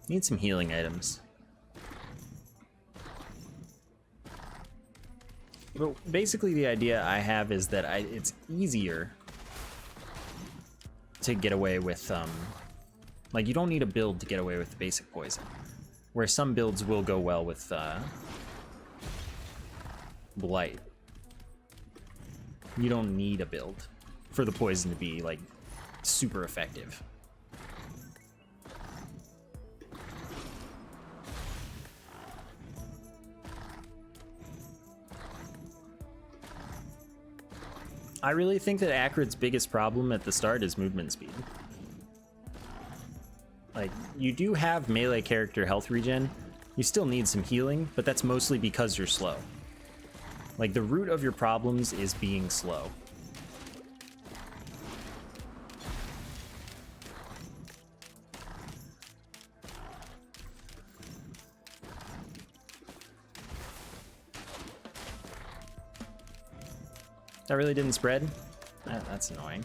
Need some healing items. But basically the idea I have is that it's easier to get away with, like, you don't need a build to get away with the basic poison. Where some builds will go well with Blight. You don't need a build for the poison to be, like, super effective. I really think that Acrid's biggest problem at the start is movement speed. Like, you do have melee character health regen, you still need some healing, but that's mostly because you're slow. Like, the root of your problems is being slow. That really didn't spread? That's annoying.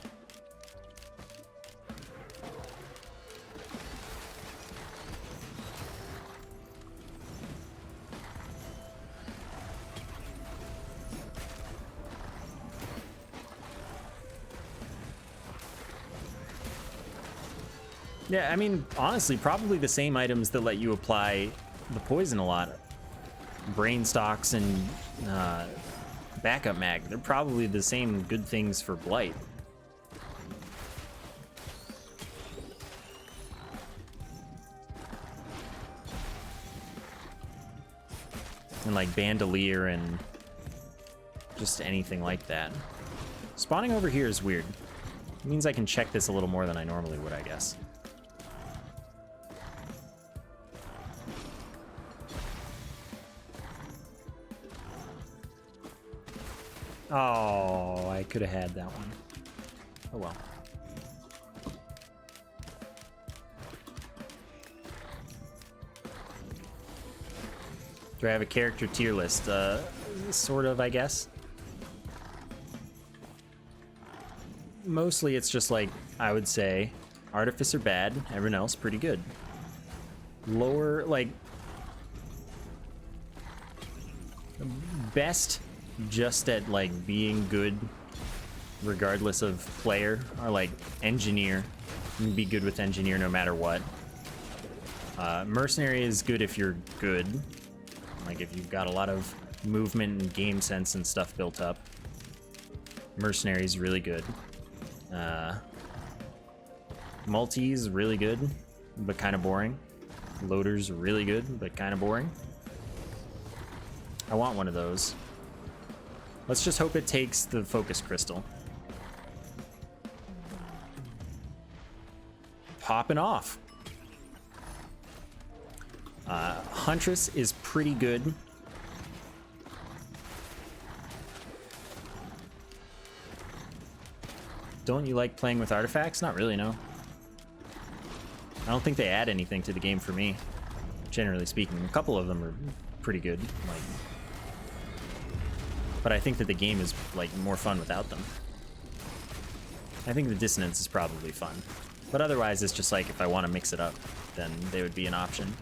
Yeah, I mean, honestly, probably the same items that let you apply the poison a lot. Brain stocks and backup mag. They're probably the same good things for Blight. And like Bandolier and just anything like that. Spawning over here is weird. It means I can check this a little more than I normally would, I guess. Oh, I could have had that one. Oh well. Do I have a character tier list? Sort of, I guess. Mostly it's just like, I would say, Artificer bad, everyone else pretty good. Lower, like, best just at like being good regardless of player, or like Engineer. You can be good with Engineer no matter what. Mercenary is good if you're good. Like if you've got a lot of movement and game sense and stuff built up. Mercenary is really good. Multis really good, but kind of boring. Loader's really good, but kind of boring. I want one of those. Let's just hope it takes the focus crystal. Popping off. Huntress is pretty good. Don't you like playing with artifacts? Not really, no. I don't think they add anything to the game for me, generally speaking. A couple of them are pretty good, like, but I think that the game is like more fun without them. I think the dissonance is probably fun, but otherwise it's just like if I want to mix it up, then they would be an option.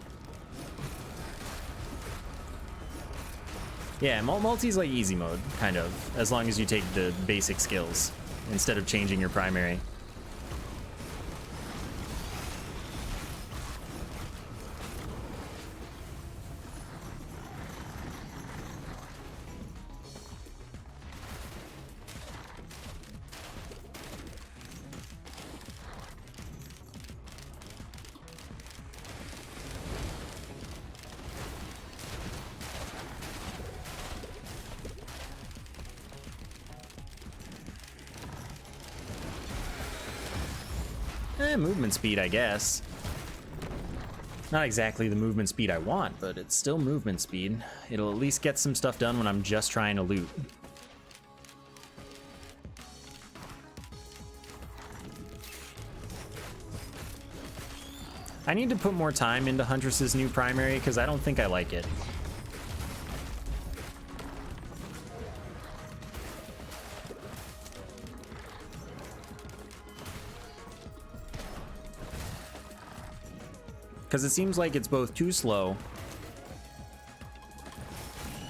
Yeah, multi's like easy mode, kind of, as long as you take the basic skills instead of changing your primary. Movement speed, I guess. Not exactly the movement speed I want, but it's still movement speed. It'll at least get some stuff done when I'm just trying to loot. I need to put more time into Huntress's new primary because I don't think I like it. Because it seems like it's both too slow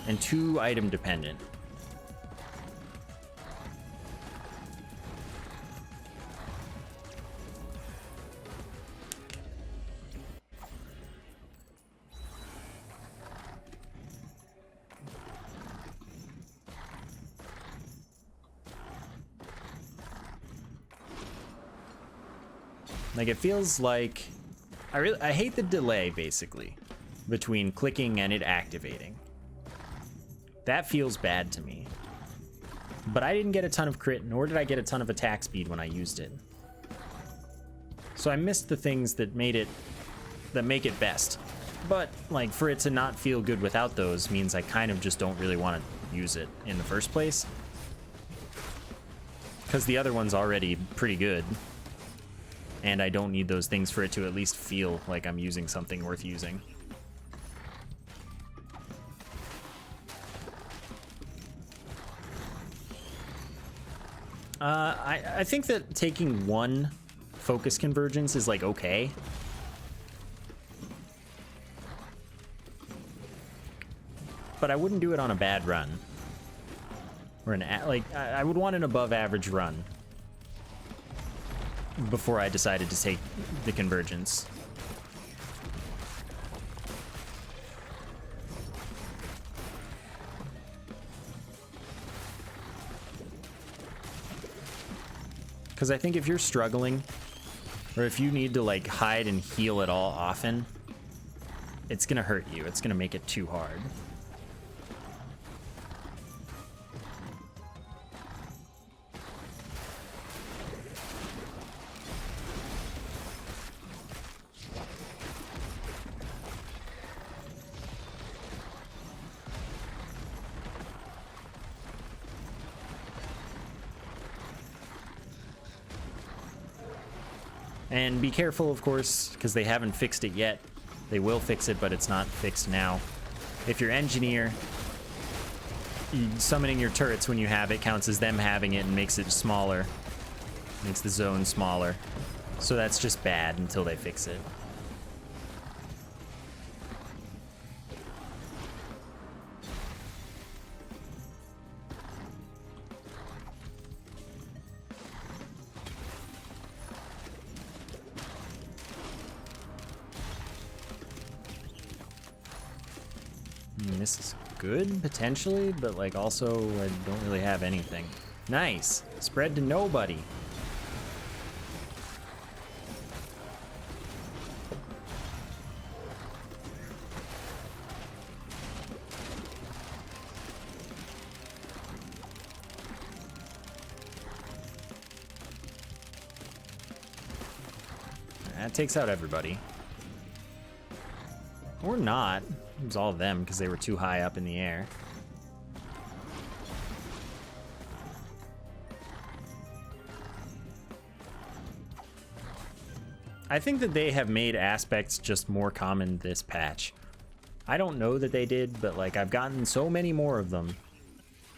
and too item dependent. Like, it feels like I hate the delay basically between clicking and it activating. That feels bad to me. But I didn't get a ton of crit, nor did I get a ton of attack speed when I used it. So I missed the things that make it best. But like, for it to not feel good without those means I kind of just don't really want to use it in the first place. Because the other one's already pretty good. And I don't need those things for it to at least feel like I'm using something worth using. I think that taking one focus convergence is like okay. But I wouldn't do it on a bad run. Or I would want an above average run before I decided to take the convergence. Because I think if you're struggling, or if you need to like hide and heal at all often, it's gonna hurt you. It's gonna make it too hard. And be careful, of course, because they haven't fixed it yet. They will fix it, but it's not fixed now. If you're engineer, summoning your turrets when you have it counts as them having it and makes it smaller. Makes the zone smaller. So that's just bad until they fix it. This is good, potentially, but like also I don't really have anything. Nice! Spread to nobody. That takes out everybody. Or not. It was all of them because they were too high up in the air. I think that they have made aspects just more common this patch. I don't know that they did, but like I've gotten so many more of them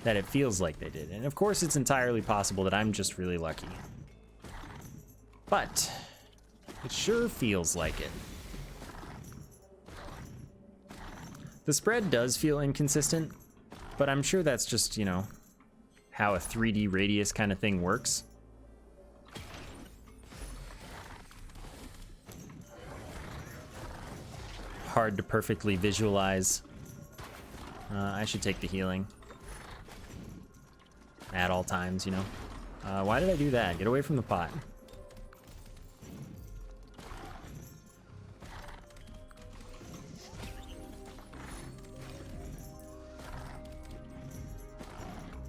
that it feels like they did. And of course it's entirely possible that I'm just really lucky. But it sure feels like it. The spread does feel inconsistent, but I'm sure that's just, you know, how a 3D radius kind of thing works. Hard to perfectly visualize. I should take the healing. At all times, you know. Why did I do that? Get away from the pot.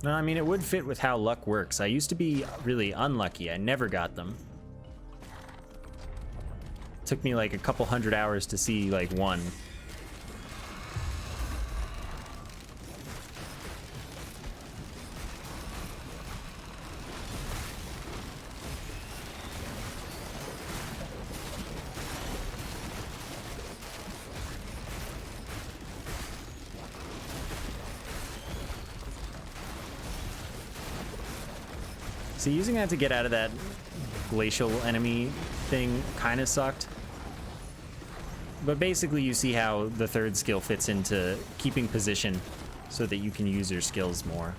No, I mean, it would fit with how luck works. I used to be really unlucky. I never got them. Took me like a couple hundred hours to see like one. So using that to get out of that glacial enemy thing kind of sucked. But basically you see how the third skill fits into keeping position so that you can use your skills more.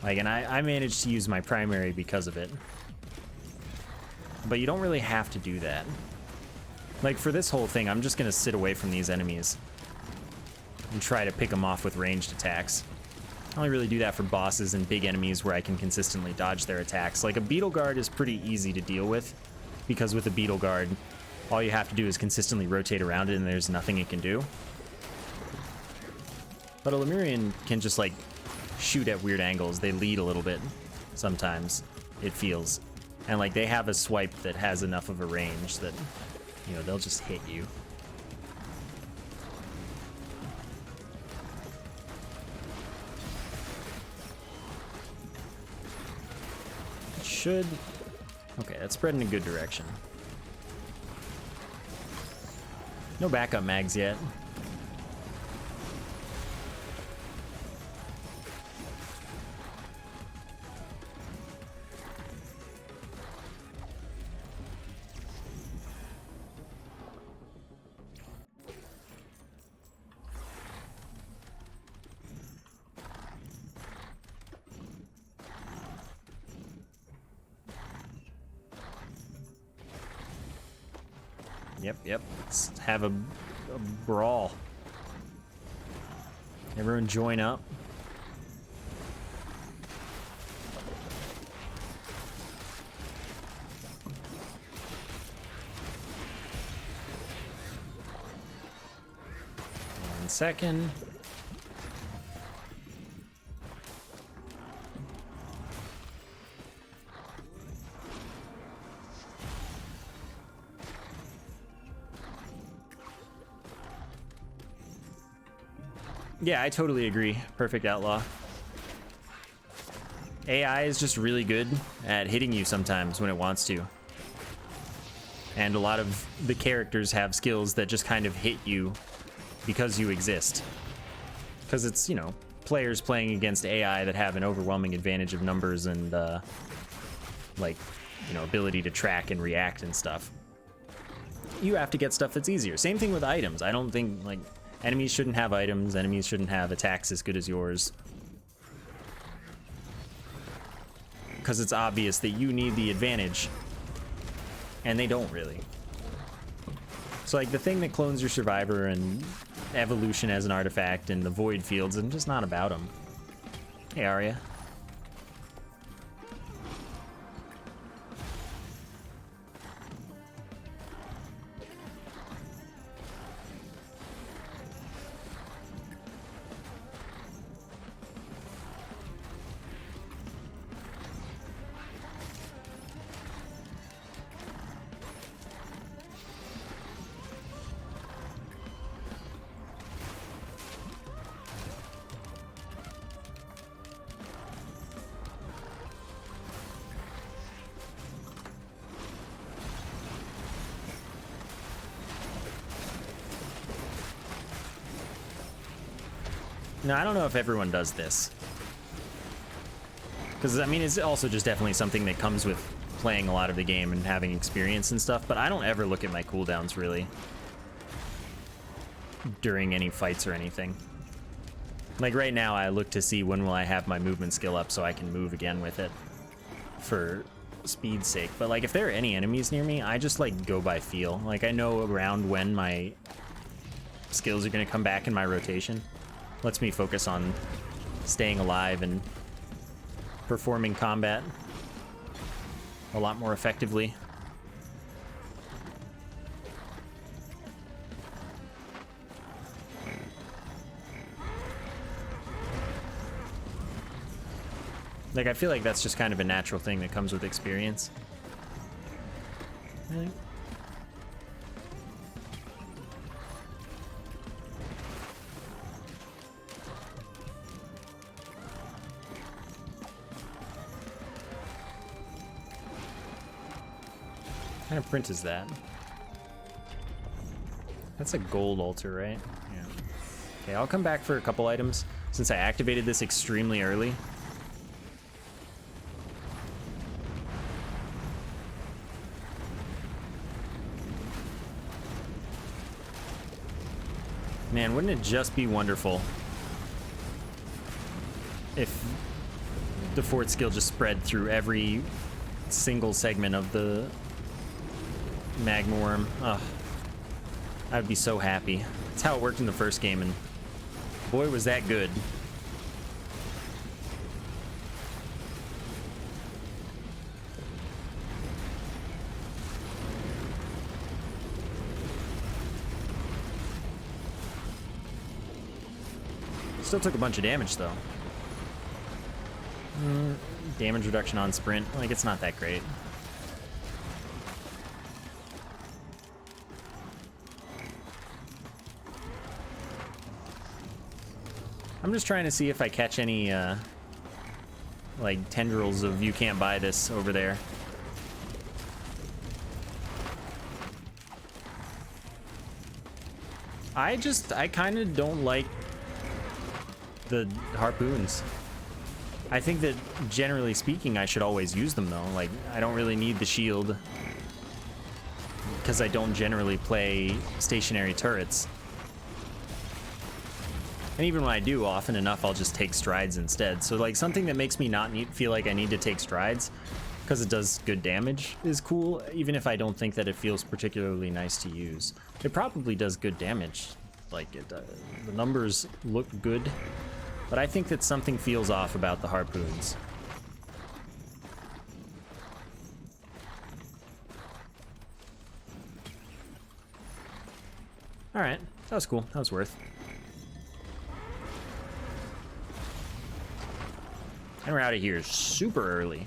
Like, and I managed to use my primary because of it. But you don't really have to do that. Like, for this whole thing, I'm just gonna sit away from these enemies and try to pick them off with ranged attacks. I only really do that for bosses and big enemies where I can consistently dodge their attacks. Like, a beetle guard is pretty easy to deal with, because with a beetle guard, all you have to do is consistently rotate around it and there's nothing it can do. But a Lemurian can just, like, shoot at weird angles. They lead a little bit sometimes, it feels. And, like, they have a swipe that has enough of a range that, you know, they'll just hit you. It should... Okay, that's spreading in a good direction. No backup mags yet. Yep. Let's have a brawl. Everyone join up. One second. Yeah, I totally agree. Perfect Outlaw. AI is just really good at hitting you sometimes when it wants to. And a lot of the characters have skills that just kind of hit you because you exist. Because it's, you know, players playing against AI that have an overwhelming advantage of numbers and, like, you know, ability to track and react and stuff. You have to get stuff that's easier. Same thing with items. I don't think, like... Enemies shouldn't have items, enemies shouldn't have attacks as good as yours. Because it's obvious that you need the advantage, and they don't really. So like the thing that clones your survivor and evolution as an artifact and the void fields, I'm just not about them. Hey Arya. No, I don't know if everyone does this. Because, I mean, it's also just definitely something that comes with playing a lot of the game and having experience and stuff, but I don't ever look at my cooldowns, really, during any fights or anything. Like, right now, I look to see when will I have my movement skill up so I can move again with it for speed's sake. But, like, if there are any enemies near me, I just, like, go by feel. Like, I know around when my skills are going to come back in my rotation. Lets me focus on staying alive and performing combat a lot more effectively. Like, I feel like that's just kind of a natural thing that comes with experience. Really? What kind of print is that? That's a gold altar, right? Yeah. Okay, I'll come back for a couple items since I activated this extremely early. Man, wouldn't it just be wonderful if the fourth skill just spread through every single segment of the magma worm? Ugh. I would be so happy. That's how it worked in the first game, and boy, was that good. Still took a bunch of damage, though. Damage reduction on sprint, like, it's not that great. I'm just trying to see if I catch any, like, tendrils of you can't buy this over there. I kind of don't like the harpoons. I think that, generally speaking, I should always use them, though. Like, I don't really need the shield because I don't generally play stationary turrets. And even when I do, often enough, I'll just take strides instead. So, like, something that makes me not feel like I need to take strides because it does good damage is cool, even if I don't think that it feels particularly nice to use. It probably does good damage. Like, the numbers look good. But I think that something feels off about the harpoons. Alright, that was cool. That was worth. And we're out of here super early.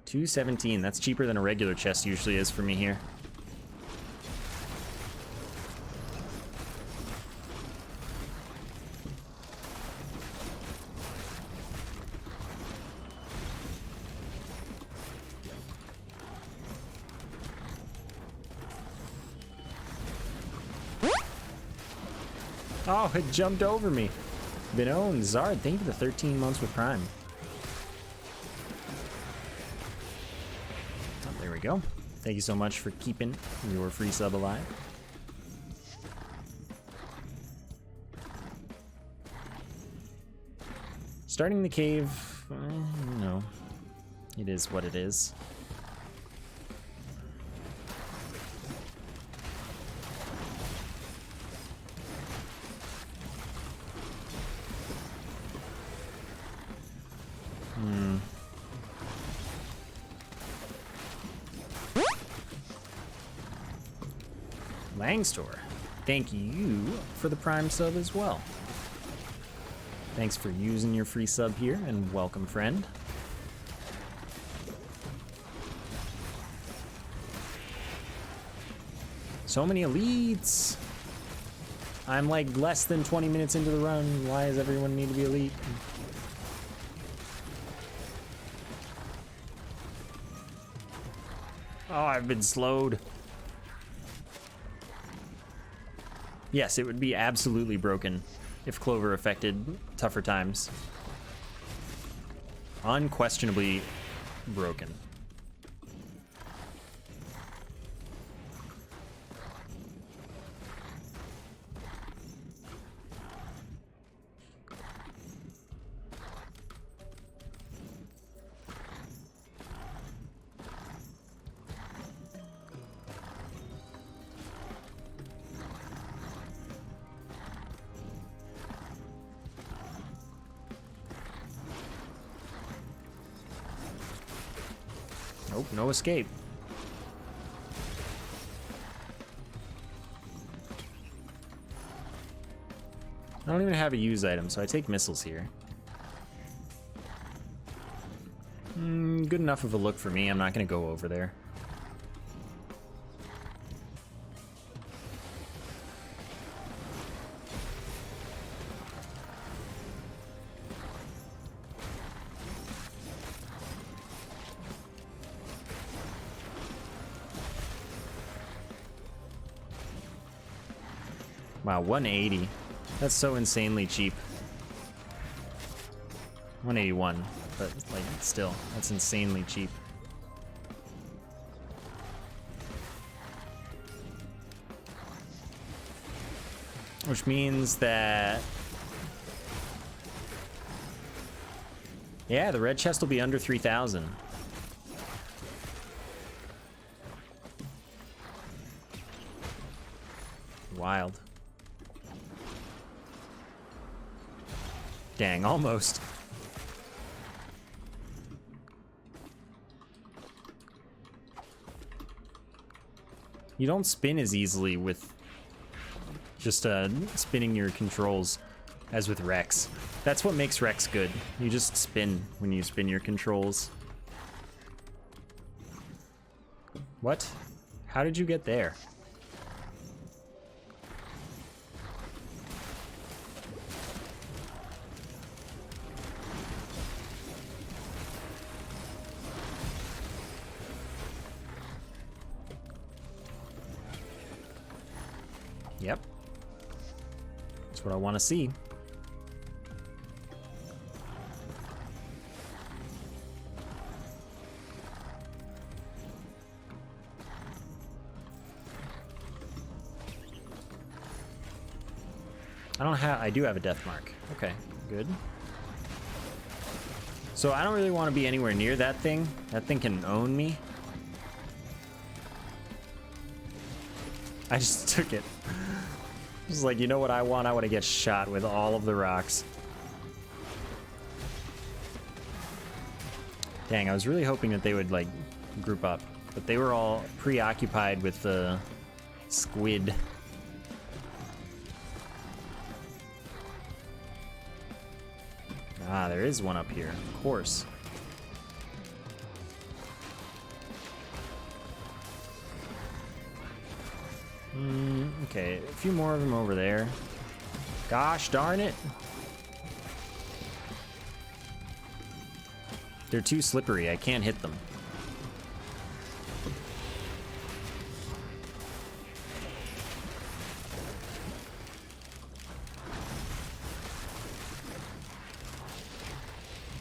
$217. That's cheaper than a regular chest usually is for me here. Oh, it jumped over me. Been owned. Zard, thank you for the 13 months with Prime. Oh, there we go. Thank you so much for keeping your free sub alive. Starting the cave, no. It is what it is. Langstor, thank you for the Prime sub as well. Thanks for using your free sub here, and welcome, friend. So many elites. I'm like less than 20 minutes into the run. Why does everyone need to be elite? Oh, I've been slowed. Yes, it would be absolutely broken if Clover affected tougher times. Unquestionably broken. Nope, no escape. I don't even have a use item, so I take missiles here. Good enough of a look for me. I'm not going to go over there. Wow, 180. That's so insanely cheap. 181, but like still, that's insanely cheap. Which means that, yeah, the red chest will be under 3,000. Wild. Dang, almost. You don't spin as easily with just spinning your controls as with Rex. That's what makes Rex good. You just spin when you spin your controls. What? How did you get there? Yep. That's what I want to see. I do have a death mark. Okay, good. So I don't really want to be anywhere near that thing. That thing can own me. I just took it. Just like, you know what I want? I want to get shot with all of the rocks. Dang, I was really hoping that they would, like, group up. But they were all preoccupied with the squid. Ah, there is one up here, of course. Okay, a few more of them over there. Gosh darn it. They're too slippery, I can't hit them.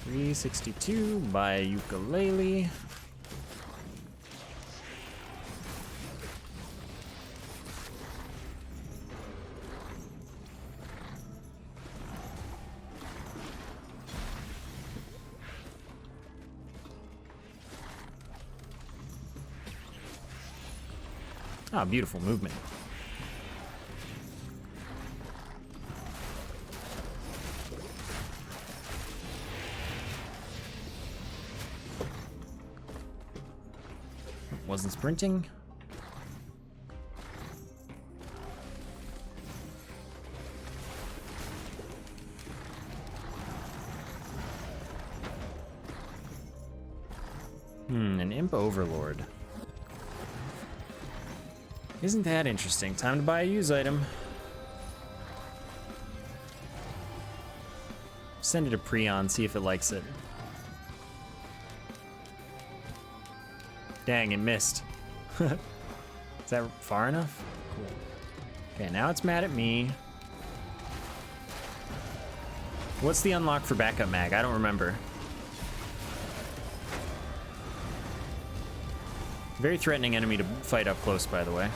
$362 by ukulele. Ah, beautiful movement. Wasn't sprinting. An imp overlord. Isn't that interesting? Time to buy a use item. Send it to Prion, see if it likes it. Dang, it missed. Is that far enough? Cool. Okay, now it's mad at me. What's the unlock for backup mag? I don't remember. Very threatening enemy to fight up close, by the way.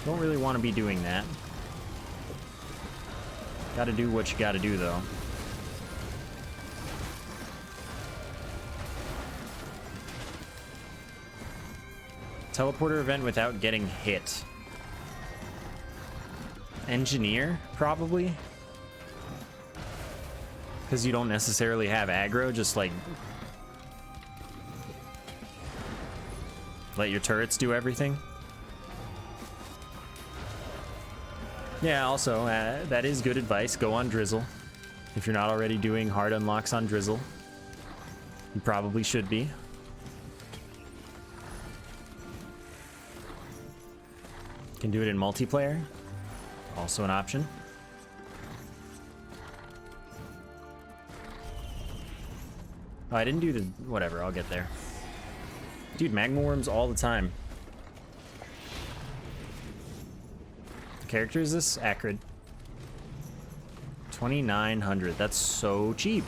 Don't really want to be doing that. Gotta do what you gotta do, though. Teleporter event without getting hit. Engineer, probably? Because you don't necessarily have aggro, just like let your turrets do everything. Yeah, also, that is good advice. Go on Drizzle. If you're not already doing hard unlocks on Drizzle, you probably should be. Can do it in multiplayer. Also an option. Oh, I didn't do the... whatever, I'll get there. Dude, magma worms all the time. The character is this? Acrid. 2,900. That's so cheap.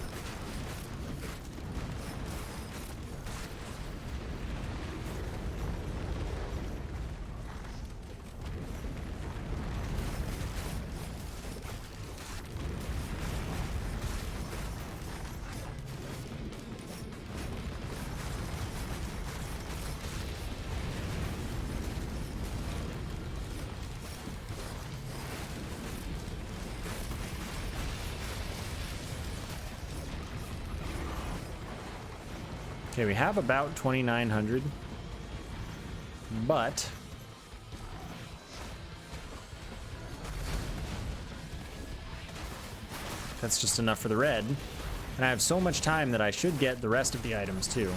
Okay, we have about 2,900, but that's just enough for the red. And I have so much time that I should get the rest of the items too.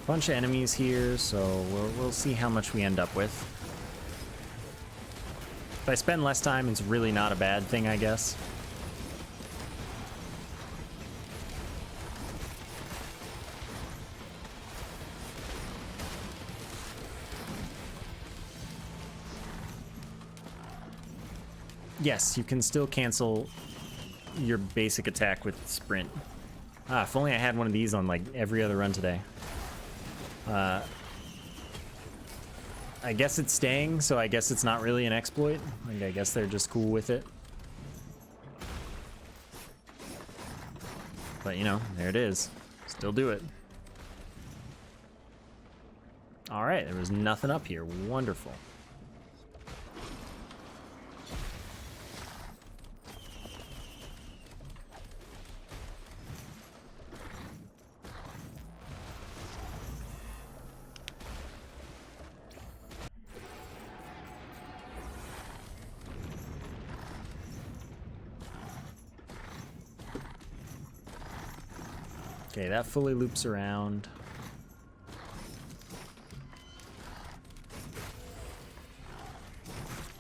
Bunch of enemies here, so we'll see how much we end up with. If I spend less time, it's really not a bad thing, I guess. Yes, you can still cancel your basic attack with sprint. Ah, if only I had one of these on like every other run today. I guess it's staying, so I guess it's not really an exploit. Like, I guess they're just cool with it. But, you know, there it is. Still do it. All right, there was nothing up here. Wonderful. Okay, that fully loops around.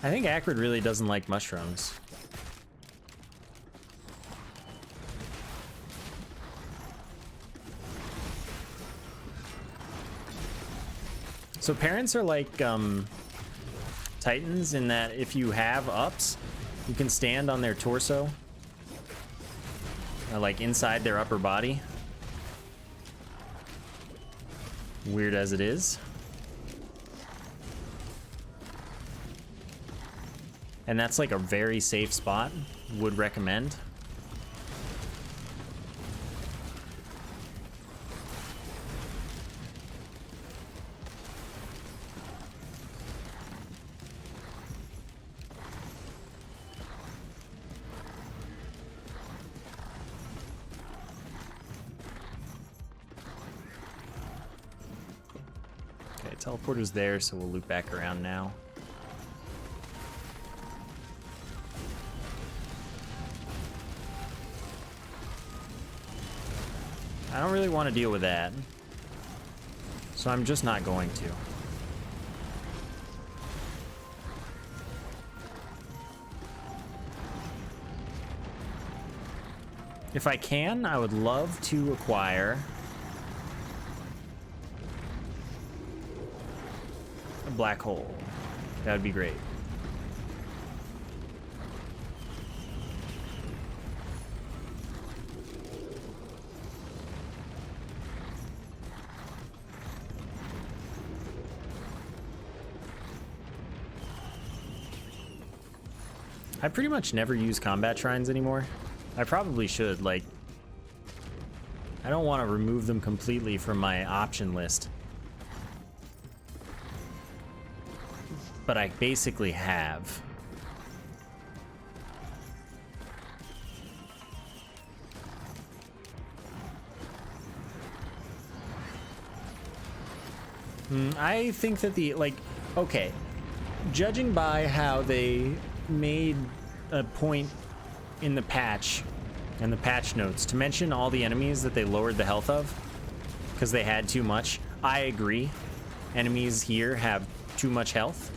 I think Acrid really doesn't like mushrooms. So parents are like Titans in that if you have ups, you can stand on their torso, like inside their upper body. Weird as it is. And that's like a very safe spot. Would recommend. Teleporter's there, so we'll loop back around now. I don't really want to deal with that, so I'm just not going to. If I can, I would love to acquire a black hole. That would be great. I pretty much never use combat shrines anymore. I probably should, like, I don't want to remove them completely from my option list. But I basically have. I think that okay, judging by how they made a point in the patch and the patch notes to mention all the enemies that they lowered the health of because they had too much, I agree. Enemies here have too much health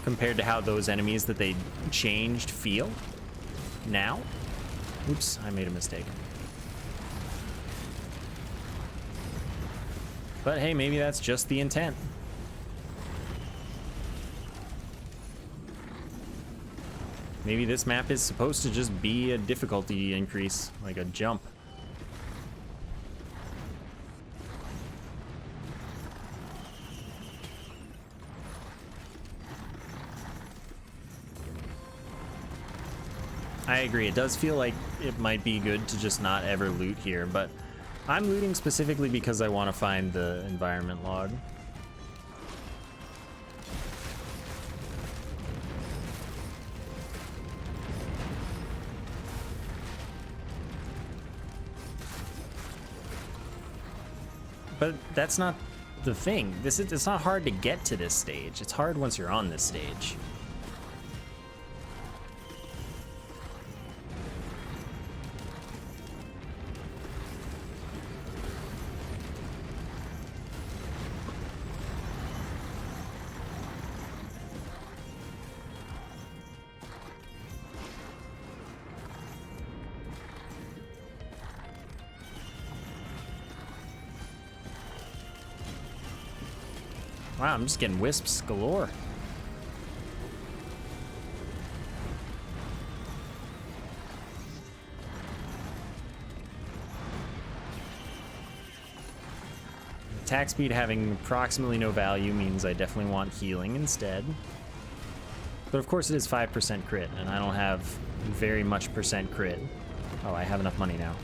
compared to how those enemies that they changed feel now. Oops, I made a mistake. But hey, maybe that's just the intent. Maybe this map is supposed to just be a difficulty increase, like a jump. I agree. It does feel like it might be good to just not ever loot here, but I'm looting specifically because I want to find the environment log. But that's not the thing. It's not hard to get to this stage. It's hard once you're on this stage. Wow, I'm just getting wisps galore. Attack speed having approximately no value means I definitely want healing instead. But of course it is 5% crit, and I don't have very much percent crit. Oh, I have enough money now.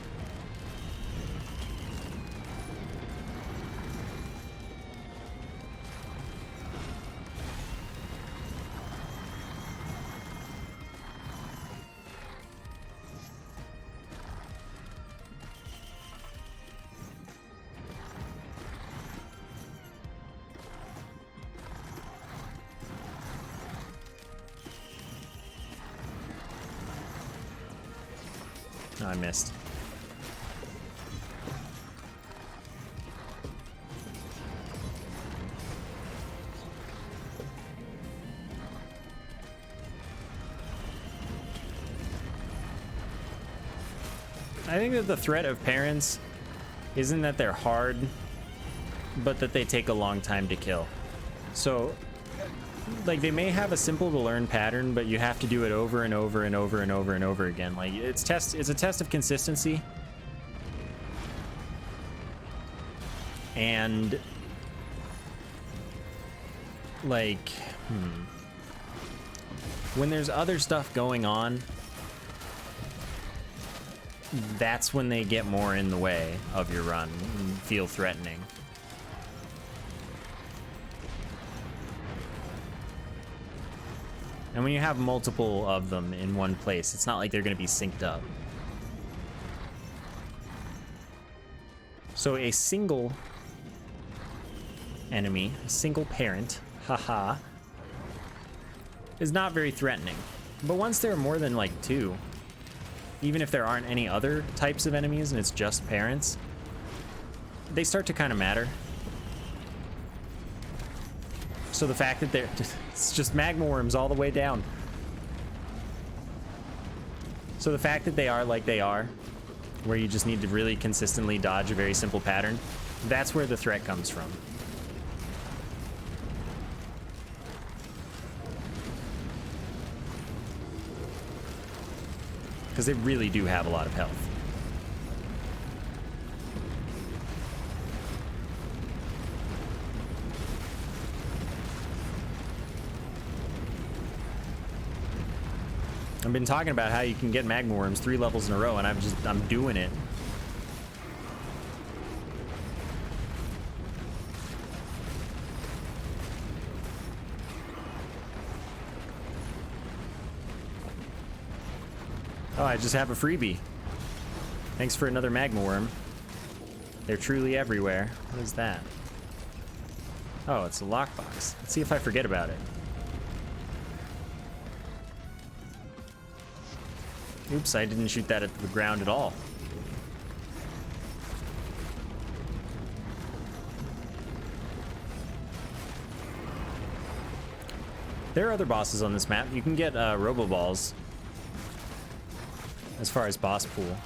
Oh, I missed. I think that the threat of parents isn't that they're hard, but that they take a long time to kill. So, like, they may have a simple to learn pattern, but you have to do it over and over and over and over and over again. Like, it's a test of consistency. And like, when there's other stuff going on, that's when they get more in the way of your run and feel threatening. And when you have multiple of them in one place, it's not like they're going to be synced up. So a single enemy, a single parent, haha, is not very threatening. But once there are more than like two, even if there aren't any other types of enemies and it's just parents, they start to kind of matter. So the fact that it's just magma worms all the way down. So the fact that they are like they are, where you just need to really consistently dodge a very simple pattern, that's where the threat comes from. Because they really do have a lot of health. I've been talking about how you can get magma worms 3 levels in a row, and I'm doing it. Oh, I just have a freebie. Thanks for another magma worm. They're truly everywhere. What is that? Oh, it's a lockbox. Let's see if I forget about it. Oops, I didn't shoot that at the ground at all. There are other bosses on this map. You can get robo-balls as far as boss pool.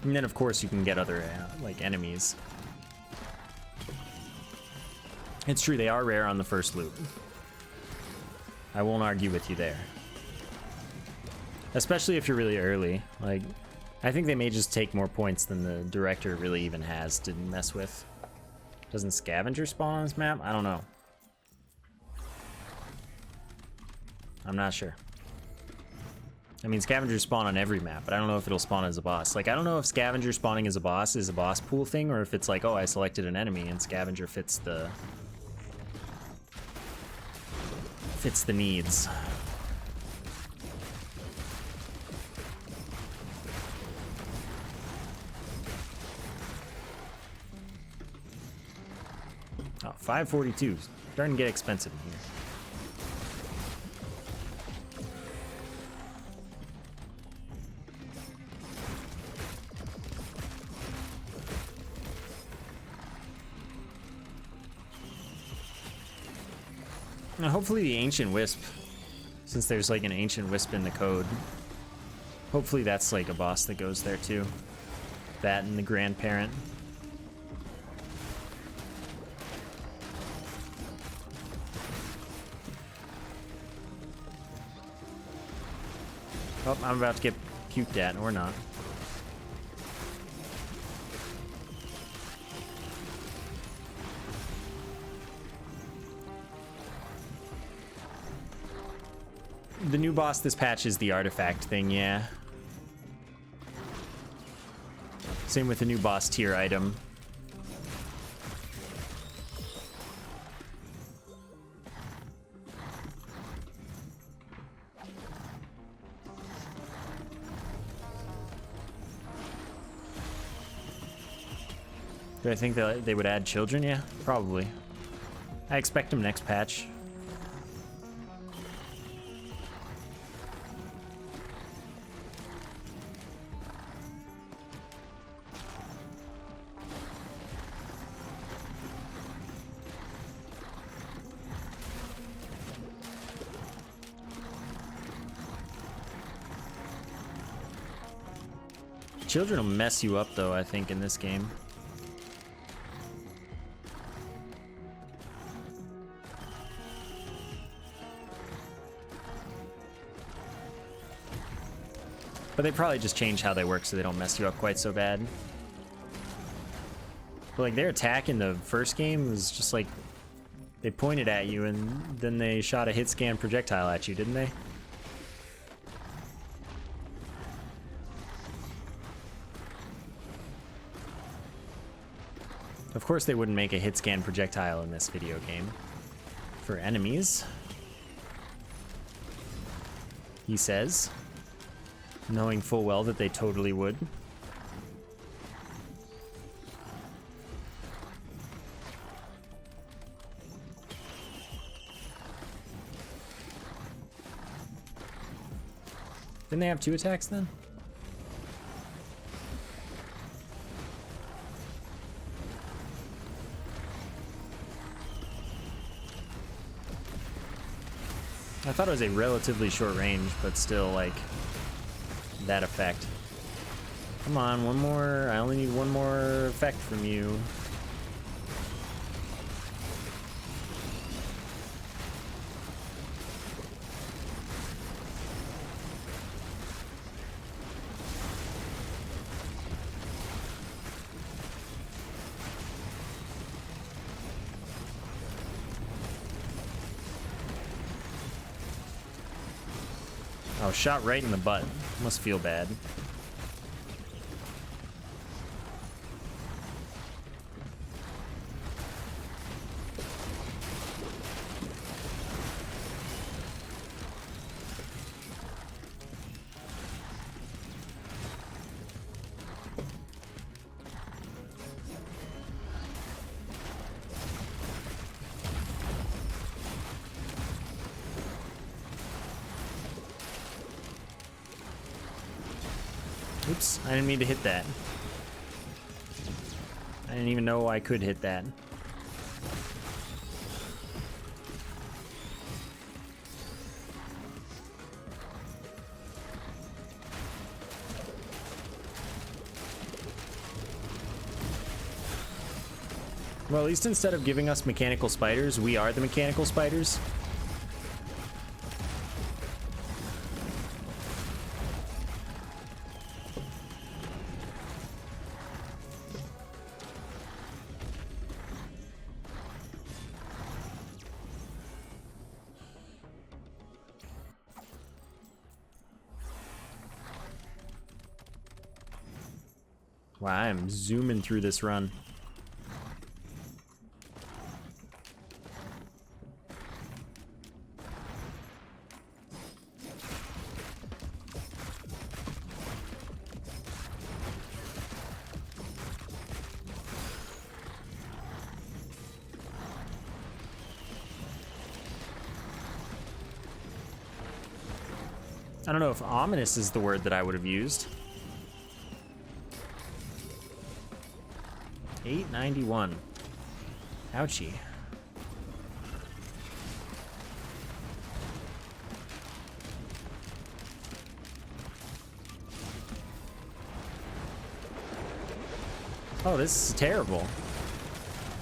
And then, of course, you can get other like enemies. It's true, they are rare on the first loop. I won't argue with you there. Especially if you're really early. Like, I think they may just take more points than the director really even has to mess with. Doesn't scavenger spawn on this map? I don't know. I'm not sure. I mean, scavengers spawn on every map, but I don't know if it'll spawn as a boss. Like, I don't know if scavenger spawning as a boss is a boss pool thing, or if it's like, oh, I selected an enemy and scavenger fits the needs. Oh, 542. Starting to get expensive in here. Now, hopefully the Ancient Wisp, since there's like an Ancient Wisp in the code, hopefully that's like a boss that goes there too. That and the Grandparent. Oh, I'm about to get puked at, or not. The new boss this patch is the artifact thing, yeah. Same with the new boss tier item. Do I think that they would add children? Yeah, probably. I expect them next patch. Children will mess you up though, I think, in this game. But they probably just change how they work so they don't mess you up quite so bad. But like their attack in the first game was just like they pointed at you and then they shot a hit scan projectile at you, didn't they? Of course they wouldn't make a hit scan projectile in this video game. For enemies. He says. Knowing full well that they totally would. Didn't they have 2 attacks then? I thought it was a relatively short range, but still, like, that effect. Come on, one more. I only need one more effect from you. Oh, shot right in the butt. Must feel bad. Oops, I didn't mean to hit that. I didn't even know I could hit that. Well, at least instead of giving us mechanical spiders, we are the mechanical spiders. Wow, I'm zooming through this run. I don't know if ominous is the word that I would have used. 891. Ouchie. Oh, this is terrible.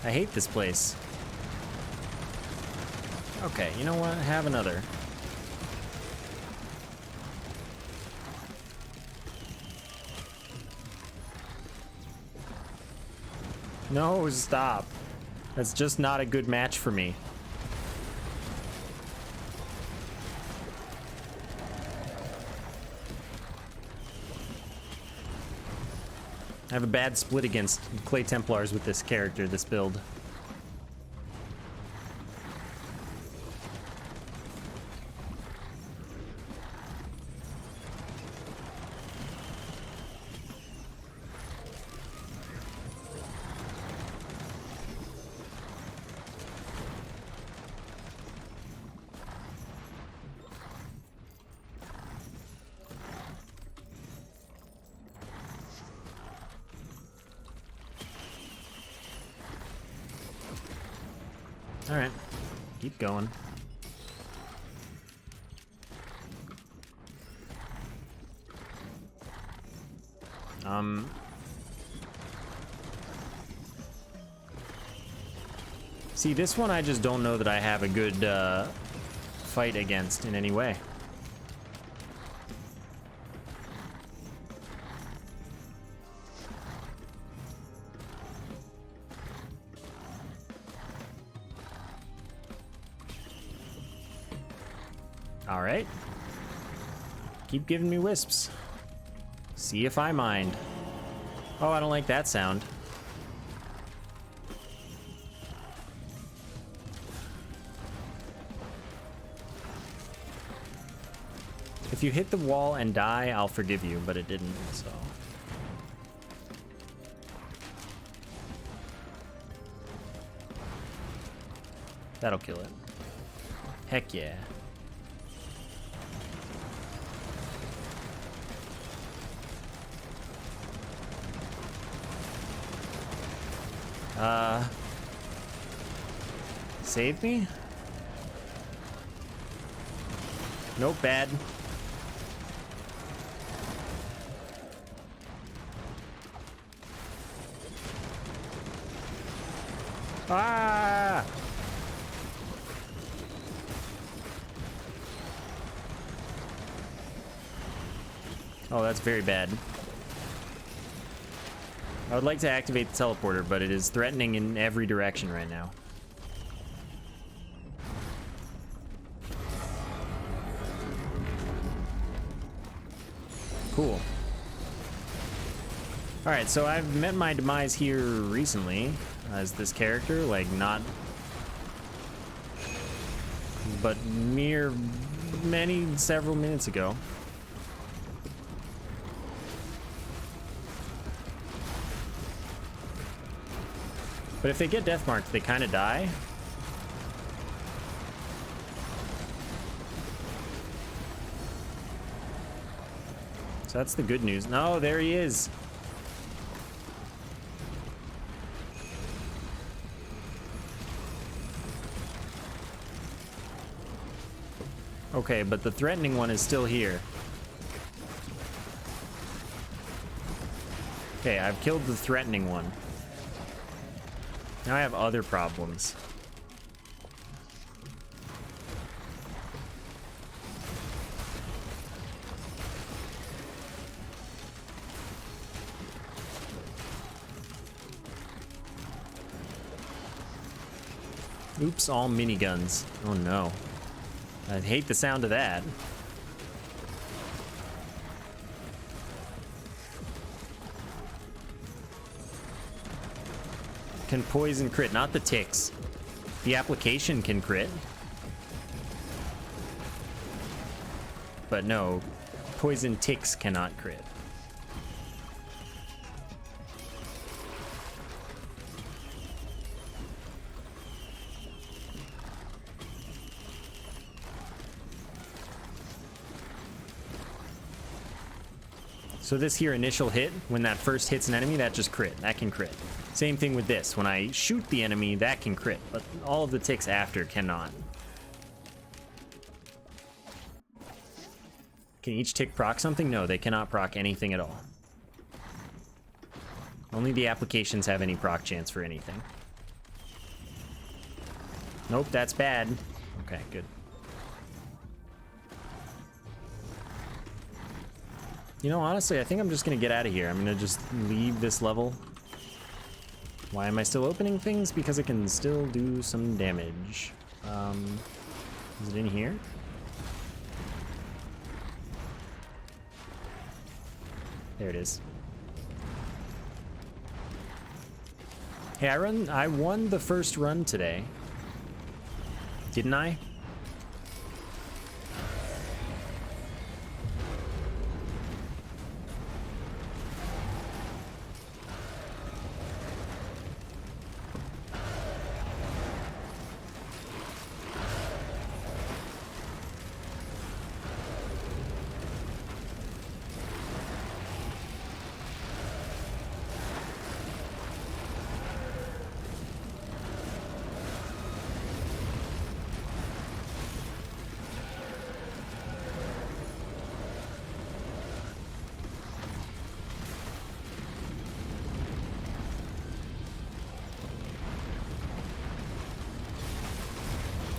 I hate this place. Okay, you know what? Have another. No, stop. That's just not a good match for me. I have a bad split against Clay Templars with this character, this build. All right, keep going. See, this one I just don't know that I have a good fight against in any way. All right. Keep giving me wisps. See if I mind. Oh, I don't like that sound. If you hit the wall and die, I'll forgive you, but it didn't, so. That'll kill it. Heck yeah. Save me? Nope, bad. Ah! Oh, that's very bad. I would like to activate the teleporter, but it is threatening in every direction right now. Cool. Alright, so I've met my demise here recently as this character, like not... but several minutes ago. But if they get death marked, they kind of die. So that's the good news. No, there he is. Okay, but the threatening one is still here. Okay, I've killed the threatening one. Now I have other problems. Oops, all miniguns. Oh no. I hate the sound of that. Can poison crit, not the ticks. The application can crit. But no, poison ticks cannot crit. So this here initial hit, when that first hits an enemy, that just crit. That can crit. Same thing with this. When I shoot the enemy, that can crit. But all of the ticks after cannot. Can each tick proc something? No, they cannot proc anything at all. Only the applications have any proc chance for anything. Nope, that's bad. Okay, good. You know, honestly, I think I'm just gonna get out of here. I'm gonna just leave this level. Why am I still opening things? Because it can still do some damage. Is it in here? There it is. Hey, I won the first run today. Didn't I?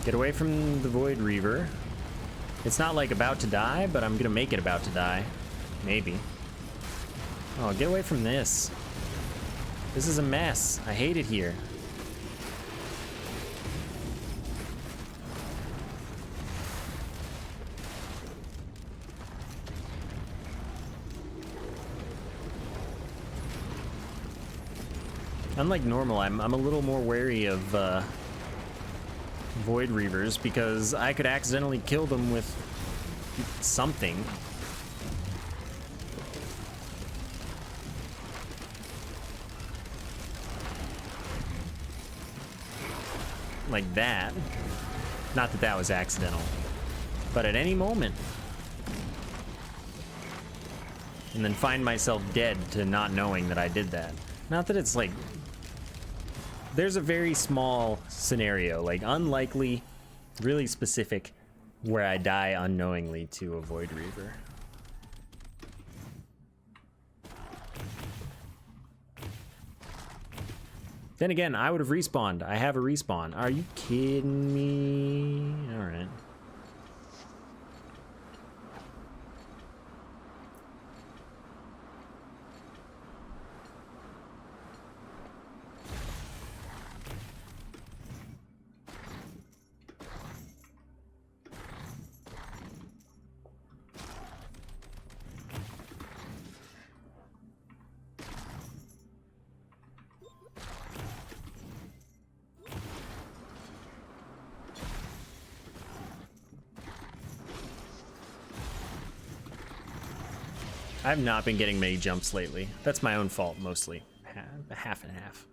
Get away from the Void Reaver. It's not like about to die, but I'm gonna make it about to die. Maybe. Oh, get away from this. This is a mess. I hate it here. Unlike normal, I'm a little more wary of Void Reavers because I could accidentally kill them with something. Like that. Not that that was accidental. But at any moment. And then find myself dead to not knowing that I did that. Not that it's like... There's a very small scenario, like unlikely, really specific, where I die unknowingly to a Void Reaver. Then again, I would have respawned. I have a respawn. Are you kidding me? All right. I've not been getting many jumps lately. That's my own fault, mostly. Half and half.